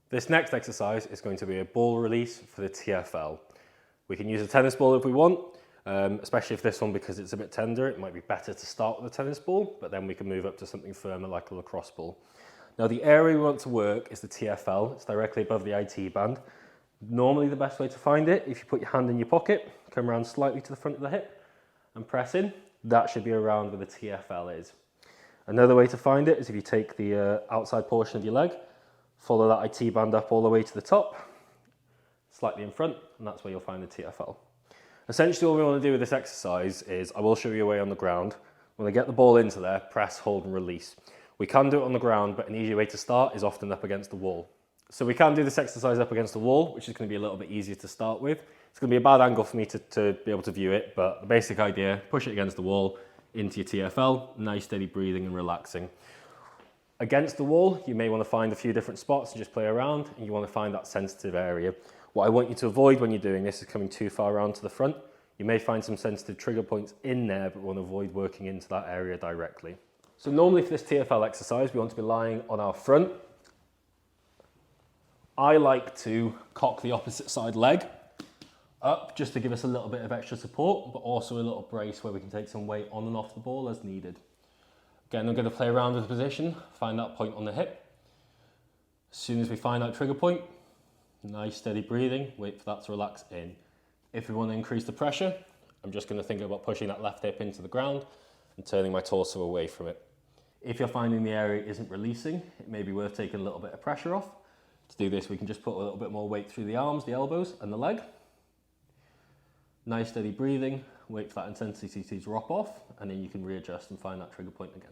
This next exercise is going to be a ball release for the TFL. We can use a tennis ball if we want, especially if this one, because it's a bit tender, it might be better to start with a tennis ball, but then we can move up to something firmer like a lacrosse ball. Now the area we want to work is the TFL. It's directly above the IT band. Normally the best way to find it, if you put your hand in your pocket, come around slightly to the front of the hip and press in, that should be around where the TFL is. Another way to find it is if you take the outside portion of your leg, follow that IT band up all the way to the top, slightly in front, and that's where you'll find the TFL. Essentially all we want to do with this exercise is, I will show you a way on the ground. When I get the ball into there, press, hold and release. We can do it on the ground, but an easy way to start is often up against the wall. So we can do this exercise up against the wall, which is going to be a little bit easier to start with. It's going to be a bad angle for me to be able to view it, but the basic idea, push it against the wall, into your TFL, nice steady breathing and relaxing. Against the wall, you may want to find a few different spots and just play around, and you want to find that sensitive area. What I want you to avoid when you're doing this is coming too far around to the front. You may find some sensitive trigger points in there, but we want to avoid working into that area directly. So normally for this TFL exercise, we want to be lying on our front. I like to cock the opposite side leg up just to give us a little bit of extra support, but also a little brace where we can take some weight on and off the ball as needed. Again, I'm going to play around with the position, find that point on the hip. As soon as we find that trigger point, nice steady breathing, wait for that to relax in. If we want to increase the pressure, I'm just going to think about pushing that left hip into the ground and turning my torso away from it. If you're finding the area isn't releasing, it may be worth taking a little bit of pressure off. To do this, we can just put a little bit more weight through the arms, the elbows and the leg. Nice steady breathing, wait for that intensity to drop off, and then you can readjust and find that trigger point again.